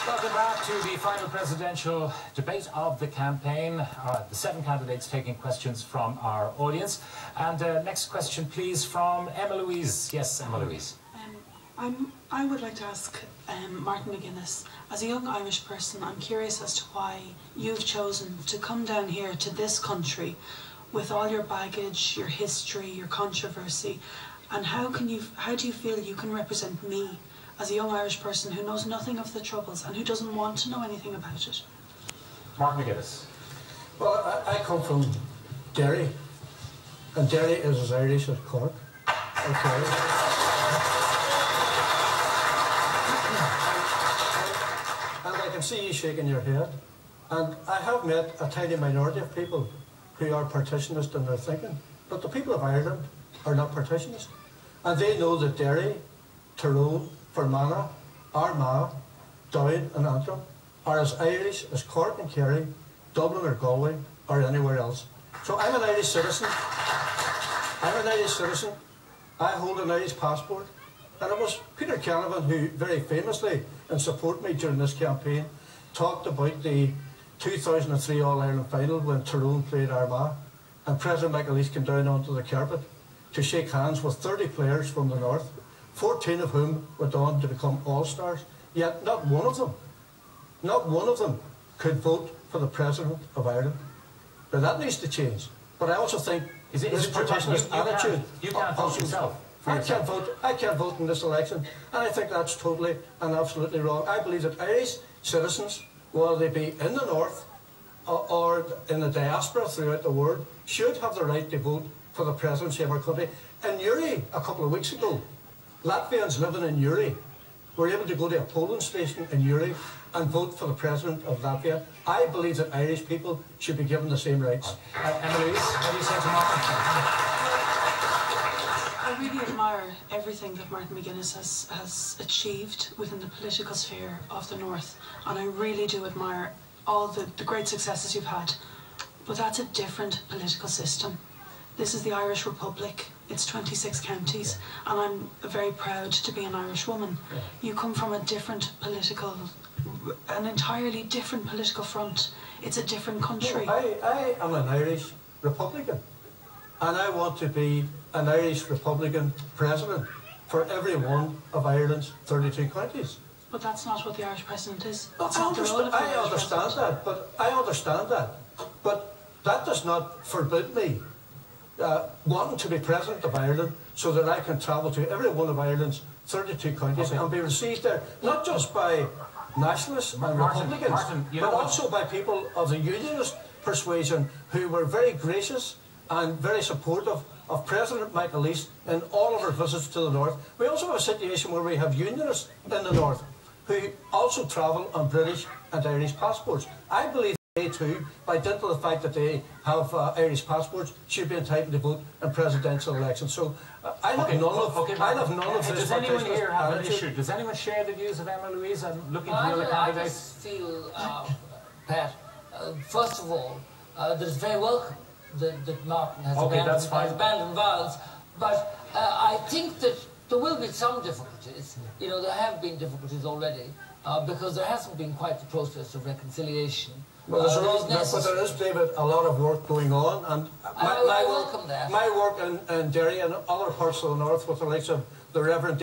Welcome back to the final presidential debate of the campaign. The 7 candidates taking questions from our audience. And next question, please, from Emma Louise. Yes, Emma Louise. I would like to ask Martin McGuinness, as a young Irish person, I'm curious as to why you've chosen to come down here to this country with all your baggage, your history, your controversy, and how do you feel you can represent me as a young Irish person who knows nothing of the Troubles and who doesn't want to know anything about it? Martin McGuinness. Well, I come from Derry, and Derry is as Irish as Cork. Okay. And I can see you shaking your head. And I have met a tiny minority of people who are partitionist in their thinking. But the people of Ireland are not partitionist. And they know that Derry, Tyrone, Fermanagh, Armagh, Down and Antrim are as Irish as Cork and Kerry, Dublin or Galway or anywhere else. So I'm an Irish citizen. I hold an Irish passport. And it was Peter Canavan who very famously, in support of me during this campaign, talked about the 2003 All-Ireland final when Tyrone played Armagh, and President McAleese came down onto the carpet to shake hands with 30 players from the north, 14 of whom went on to become all-stars, yet not one of them could vote for the President of Ireland. Now that needs to change. But I also think this partitionist attitude... You can't vote yourself. I can't vote in this election, and I think that's totally and absolutely wrong. I believe that Irish citizens, whether they be in the north or in the diaspora throughout the world, should have the right to vote for the presidency of our country. In Uri, a couple of weeks ago, Latvians living in Uri were able to go to a polling station in Uri and vote for the president of Latvia. I believe that Irish people should be given the same rights. Emma Louise, what do you say to Martin? I really admire everything that Martin McGuinness has achieved within the political sphere of the North, and I really do admire all the great successes you've had. But that's a different political system. This is the Irish Republic. It's 26 counties, and I'm very proud to be an Irish woman. You come from an entirely different political front. It's a different country. No, I am an Irish Republican, and I want to be an Irish Republican president for every one of Ireland's 32 counties. But that's not what the Irish president is. I understand that, but that does not forbid me wanting to be president of Ireland so that I can travel to every one of Ireland's 32 counties and be received there, not just by nationalists and Republicans, but also by people of the unionist persuasion who were very gracious and very supportive of President McAleese in all of our visits to the north. We also have a situation where we have unionists in the north who also travel on British and Irish passports. I believe they too, by dint of the fact that they have Irish passports, should be entitled to vote in presidential elections. So I have none of this. Does anyone here have an issue? Does anyone share the views of Emma Louise and looking for the other candidates? I just feel, Pat, first of all, that it's very welcome that Martin has abandoned violence, but I think that there will be some difficulties. You know, there have been difficulties already, because there hasn't been quite the process of reconciliation. Well, there is, David, a lot of work going on, and I welcome that. My work in Derry and other parts of the north with the likes of the Reverend